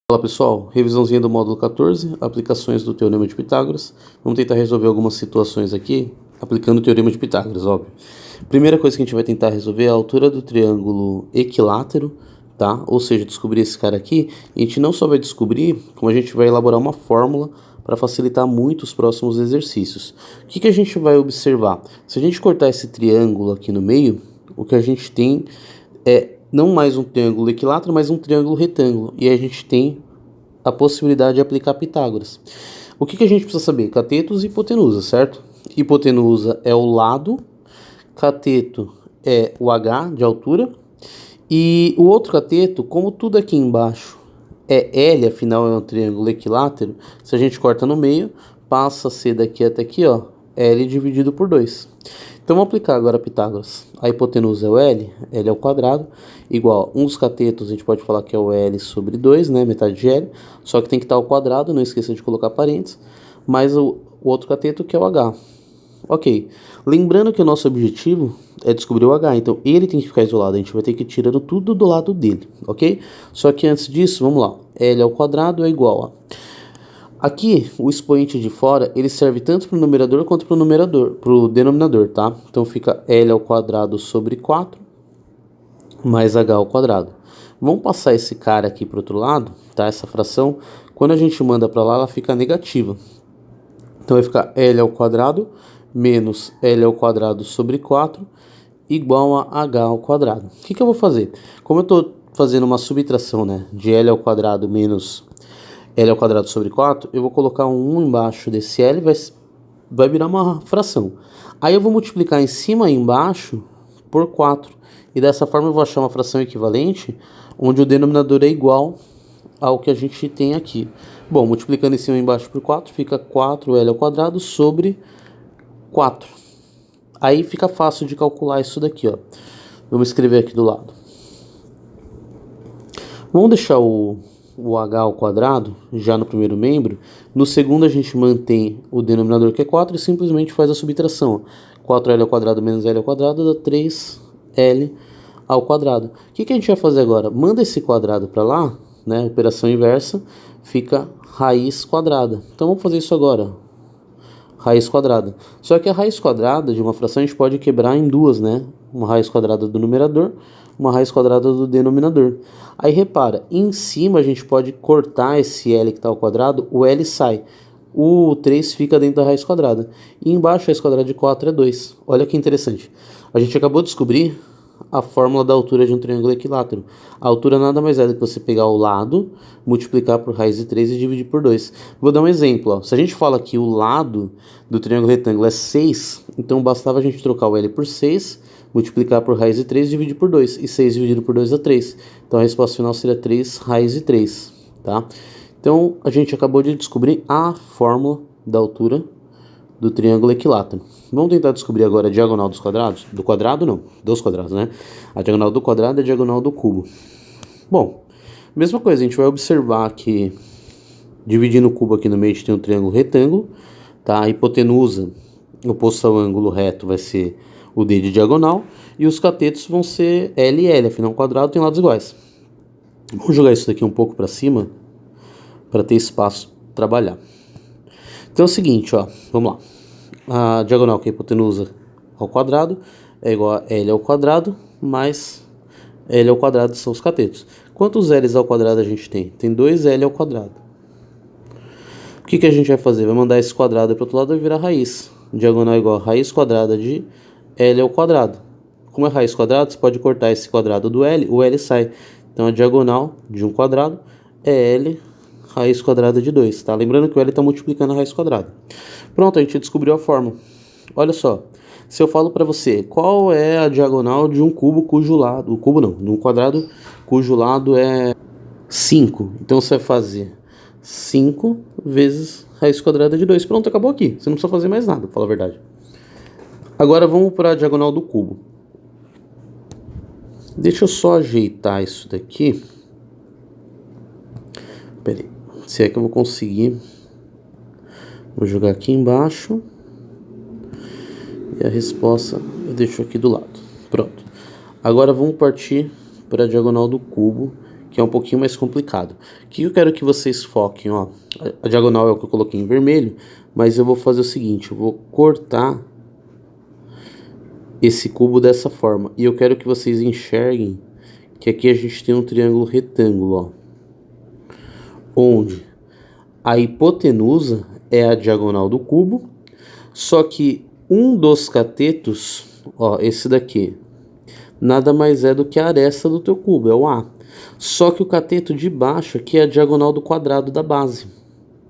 Olá pessoal, revisãozinha do módulo 14, aplicações do Teorema de Pitágoras. Vamos tentar resolver algumas situações aqui, aplicando o Teorema de Pitágoras, óbvio. Primeira coisa que a gente vai tentar resolver é a altura do triângulo equilátero, tá? Ou seja, descobrir esse cara aqui. A gente não só vai descobrir, como a gente vai elaborar uma fórmula para facilitar muito os próximos exercícios. O que a gente vai observar? Se a gente cortar esse triângulo aqui no meio, o que a gente tem é não mais um triângulo equilátero, mas um triângulo retângulo. E a gente tem a possibilidade de aplicar Pitágoras. O que a gente precisa saber? Catetos e hipotenusa, certo? Hipotenusa é o lado, cateto é o H de altura, e o outro cateto, como tudo aqui embaixo é L, afinal é um triângulo equilátero, se a gente corta no meio, passa a ser daqui até aqui, ó, L dividido por 2. Então vamos aplicar agora Pitágoras. A hipotenusa é o L é o quadrado, igual um dos catetos, a gente pode falar que é o L sobre 2, né, metade de L, só que tem que estar ao quadrado, não esqueça de colocar parênteses, mais o outro cateto que é o H. Ok, lembrando que o nosso objetivo é descobrir o H, então ele tem que ficar isolado, a gente vai ter que ir tirando tudo do lado dele, ok? Só que antes disso, vamos lá, L ao quadrado é igual a... Aqui, o expoente de fora, ele serve tanto para o numerador quanto para o denominador, tá? Então fica L ao quadrado sobre 4 mais H ao quadrado. Vamos passar esse cara aqui para o outro lado, tá? Essa fração, quando a gente manda para lá, ela fica negativa. Então vai ficar L ao quadrado menos L ao quadrado sobre 4 igual a H ao quadrado. O que eu vou fazer? Como eu estou fazendo uma subtração, né, de L ao quadrado menos L ao quadrado sobre 4, eu vou colocar um 1 embaixo desse L, vai virar uma fração. Aí eu vou multiplicar em cima e embaixo por 4. E dessa forma eu vou achar uma fração equivalente, onde o denominador é igual ao que a gente tem aqui. Bom, multiplicando em cima e embaixo por 4, fica 4L ao quadrado sobre 4. Aí fica fácil de calcular isso daqui, ó. Vamos escrever aqui do lado. Vamos deixar o H ao quadrado já no primeiro membro. No segundo a gente mantém o denominador que é 4 e simplesmente faz a subtração. 4L ao quadrado menos L ao quadrado dá 3L ao quadrado. O que a gente vai fazer agora? Manda esse quadrado para lá, né? Operação inversa, fica raiz quadrada. Então vamos fazer isso agora. Raiz quadrada. Só que a raiz quadrada de uma fração a gente pode quebrar em duas, né? Uma raiz quadrada do numerador, uma raiz quadrada do denominador. Aí repara, em cima a gente pode cortar esse L que está ao quadrado, o L sai. O 3 fica dentro da raiz quadrada. E embaixo a raiz quadrada de 4 é 2. Olha que interessante. A gente acabou de descobrir a fórmula da altura de um triângulo equilátero. A altura nada mais é do que você pegar o lado, multiplicar por raiz de 3 e dividir por 2. Vou dar um exemplo. Ó. Se a gente fala que o lado do triângulo retângulo é 6, então bastava a gente trocar o L por 6, multiplicar por raiz de 3 e dividir por 2. E 6 dividido por 2 é 3. Então a resposta final seria 3 raiz de 3. Tá? Então a gente acabou de descobrir a fórmula da altura do triângulo equilátero. Vamos tentar descobrir agora a diagonal dos quadrados? Do quadrado não, dos quadrados, né? A diagonal do quadrado é a diagonal do cubo. Bom, mesma coisa, a gente vai observar que dividindo o cubo aqui no meio a gente tem um triângulo retângulo, tá? A hipotenusa oposta ao ângulo reto vai ser o D de diagonal e os catetos vão ser L e L, afinal o quadrado tem lados iguais. Vamos jogar isso daqui um pouco para cima para ter espaço para trabalhar. Então é o seguinte, ó, vamos lá. A diagonal que é a hipotenusa ao quadrado é igual a L ao quadrado mais L ao quadrado são os catetos. Quantos L's ao quadrado a gente tem? Tem 2L ao quadrado. O que a gente vai fazer? Vai mandar esse quadrado para o outro lado e virar raiz. Diagonal é igual a raiz quadrada de L ao quadrado. Como é raiz quadrada, você pode cortar esse quadrado do L, o L sai. Então a diagonal de um quadrado é L raiz quadrada de 2, tá? Lembrando que o L está multiplicando a raiz quadrada. Pronto, a gente descobriu a fórmula. Olha só, se eu falo para você qual é a diagonal de um cubo cujo lado... O cubo não, de um quadrado cujo lado é 5. Então você vai fazer 5 vezes raiz quadrada de 2. Pronto, acabou aqui. Você não precisa fazer mais nada, pra falar a verdade. Agora vamos para a diagonal do cubo. Deixa eu só ajeitar isso daqui. Pera aí. Se é que eu vou conseguir. Vou jogar aqui embaixo. E a resposta eu deixo aqui do lado. Pronto. Agora vamos partir para a diagonal do cubo, que é um pouquinho mais complicado. O que eu quero que vocês foquem, ó, a diagonal é o que eu coloquei em vermelho, mas eu vou fazer o seguinte, eu vou cortar esse cubo dessa forma, e eu quero que vocês enxerguem que aqui a gente tem um triângulo retângulo, ó, onde a hipotenusa é a diagonal do cubo, só que um dos catetos, ó, esse daqui, nada mais é do que a aresta do teu cubo, é o A. Só que o cateto de baixo aqui é a diagonal do quadrado da base,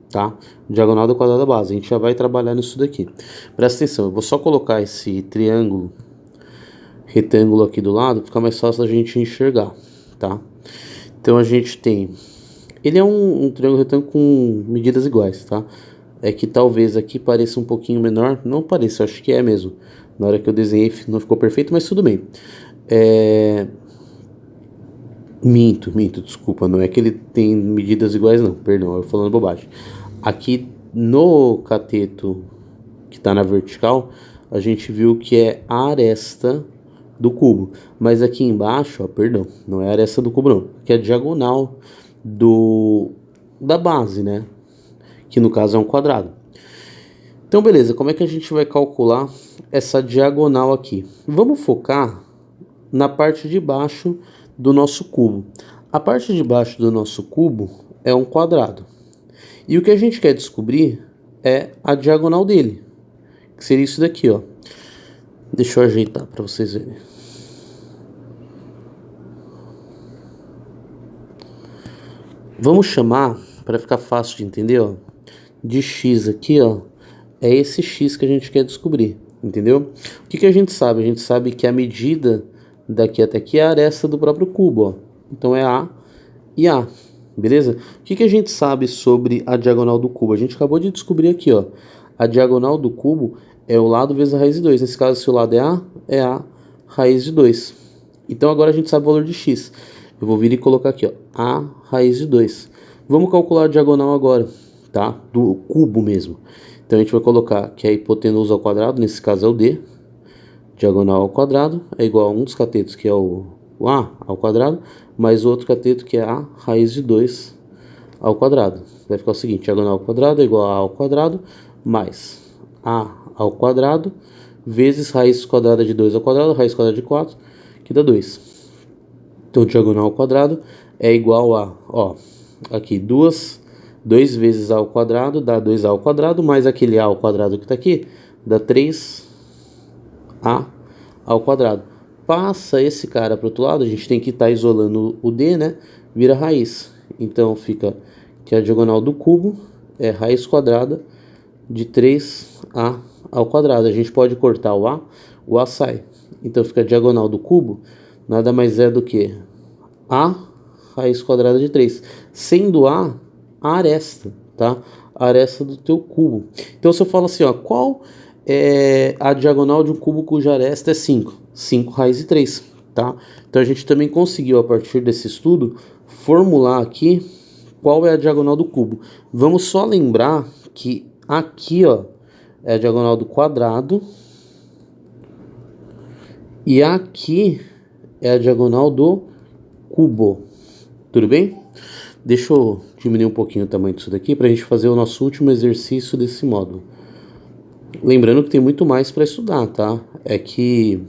tá? Diagonal do quadrado da base, a gente já vai trabalhar nisso daqui. Presta atenção, eu vou só colocar esse triângulo retângulo aqui do lado, fica mais fácil da gente enxergar, tá? Então a gente tem... Ele é um triângulo retângulo com medidas iguais, tá? É que talvez aqui pareça um pouquinho menor, não pareça, acho que é mesmo. Na hora que eu desenhei não ficou perfeito, mas tudo bem. Minto, desculpa, não é que ele tem medidas iguais não, perdão, eu falando bobagem. Aqui no cateto que está na vertical, a gente viu que é a aresta do cubo, mas aqui embaixo, ó, perdão, não é a aresta do cubo não, que é a diagonal da base, né, que no caso é um quadrado. Então beleza, como é que a gente vai calcular essa diagonal aqui? Vamos focar na parte de baixo do nosso cubo. A parte de baixo do nosso cubo é um quadrado. E o que a gente quer descobrir é a diagonal dele, que seria isso daqui, ó. Deixa eu ajeitar para vocês verem. Vamos chamar, para ficar fácil de entender, ó, de x aqui, ó. É esse x que a gente quer descobrir, entendeu? O que a gente sabe? A gente sabe que a medida daqui até aqui é a aresta do próprio cubo, ó. Então é A e A, beleza? O que a gente sabe sobre a diagonal do cubo? A gente acabou de descobrir aqui, ó. A diagonal do cubo é o lado vezes a raiz de 2. Nesse caso, se o lado é A raiz de 2. Então agora a gente sabe o valor de x. Eu vou vir e colocar aqui, ó, A raiz de 2. Vamos calcular a diagonal agora, tá? Do cubo mesmo. Então a gente vai colocar que a hipotenusa ao quadrado, nesse caso é o D, diagonal ao quadrado, é igual a um dos catetos que é o A ao quadrado, mais o outro cateto que é A raiz de 2 ao quadrado. Vai ficar o seguinte, diagonal ao quadrado é igual a A ao quadrado, mais A ao quadrado, vezes raiz quadrada de 2 ao quadrado, raiz quadrada de 4, que dá 2. Então diagonal ao quadrado é igual a, ó, aqui 2 vezes A ao quadrado dá 2A ao quadrado, mais aquele A ao quadrado que está aqui, dá 3A ao quadrado. Passa esse cara para o outro lado, a gente tem que estar isolando o D, né? Vira raiz. Então fica que a diagonal do cubo é raiz quadrada de 3A ao quadrado. A gente pode cortar o A sai. Então fica a diagonal do cubo, nada mais é do que A raiz quadrada de 3. Sendo A aresta, tá? A aresta do teu cubo. Então se eu falo assim, ó, qual é a diagonal de um cubo cuja aresta é 5? 5 raiz de 3, tá? Então a gente também conseguiu, a partir desse estudo, formular aqui qual é a diagonal do cubo. Vamos só lembrar que aqui, ó, é a diagonal do quadrado e aqui é a diagonal do cubo. Tudo bem? Deixa eu diminuir um pouquinho o tamanho disso daqui para a gente fazer o nosso último exercício desse módulo. Lembrando que tem muito mais para estudar, tá? É que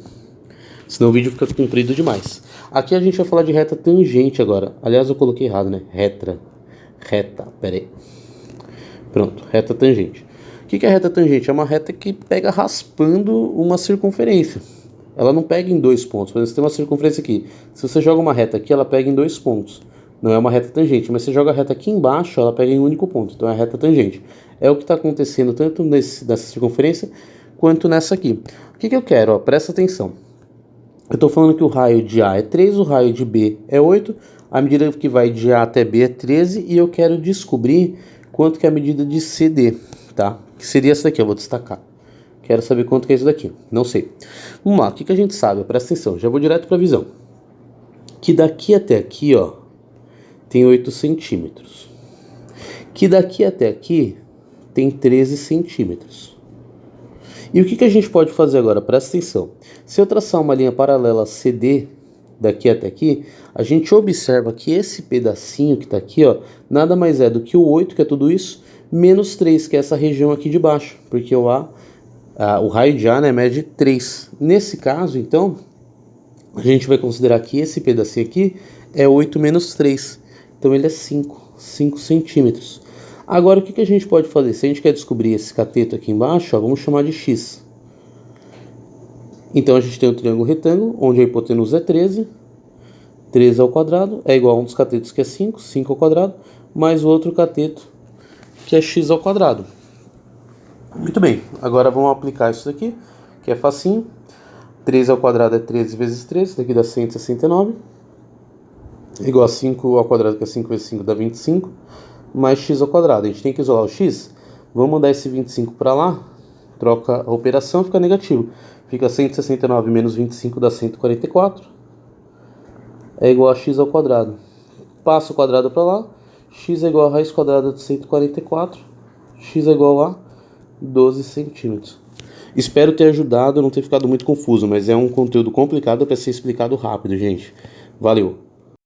senão o vídeo fica comprido demais. Aqui a gente vai falar de reta tangente agora. Aliás, eu coloquei errado, né? Reta, pera aí. Pronto, reta tangente. O que é reta tangente? É uma reta que pega raspando uma circunferência. Ela não pega em 2 pontos. Por exemplo, você tem uma circunferência aqui. Se você joga uma reta aqui, ela pega em 2 pontos. Não é uma reta tangente, mas você joga a reta aqui embaixo, ela pega em um único ponto. Então é a reta tangente. É o que está acontecendo tanto nessa circunferência quanto nessa aqui. O que eu quero? Ó, presta atenção. Eu estou falando que o raio de A é 3, o raio de B é 8, a medida que vai de A até B é 13 e eu quero descobrir quanto que é a medida de CD, tá? Que seria essa daqui, eu vou destacar. Quero saber quanto que é isso daqui, não sei. Vamos lá, o que a gente sabe? Presta atenção, já vou direto para a visão. Que daqui até aqui, ó, tem 8 centímetros. Que daqui até aqui tem 13 centímetros. E o que a gente pode fazer agora? Presta atenção. Se eu traçar uma linha paralela CD, daqui até aqui, a gente observa que esse pedacinho que está aqui, ó, nada mais é do que o 8, que é tudo isso, menos 3, que é essa região aqui de baixo, porque o raio de A, né, mede 3. Nesse caso, então, a gente vai considerar que esse pedacinho aqui é 8 menos 3, então ele é 5 centímetros. Agora, o que a gente pode fazer? Se a gente quer descobrir esse cateto aqui embaixo, ó, vamos chamar de x. Então, a gente tem um triângulo retângulo, onde a hipotenusa é 13. 13 ao quadrado é igual a um dos catetos que é 5, 5 ao quadrado, mais o outro cateto que é x ao quadrado. Muito bem, agora vamos aplicar isso aqui, que é facinho. 13 ao quadrado é 13 vezes 13, daqui dá 169. Igual a 5 ao quadrado, que é 5 vezes 5, dá 25. Mais x ao quadrado. A gente tem que isolar o x. Vamos mandar esse 25 para lá. Troca a operação, fica negativo. Fica 169 menos 25 dá 144. É igual a x ao quadrado. Passa o quadrado para lá. X é igual a raiz quadrada de 144. X é igual a 12 centímetros. Espero ter ajudado, não ter ficado muito confuso, mas é um conteúdo complicado para ser explicado rápido, gente. Valeu!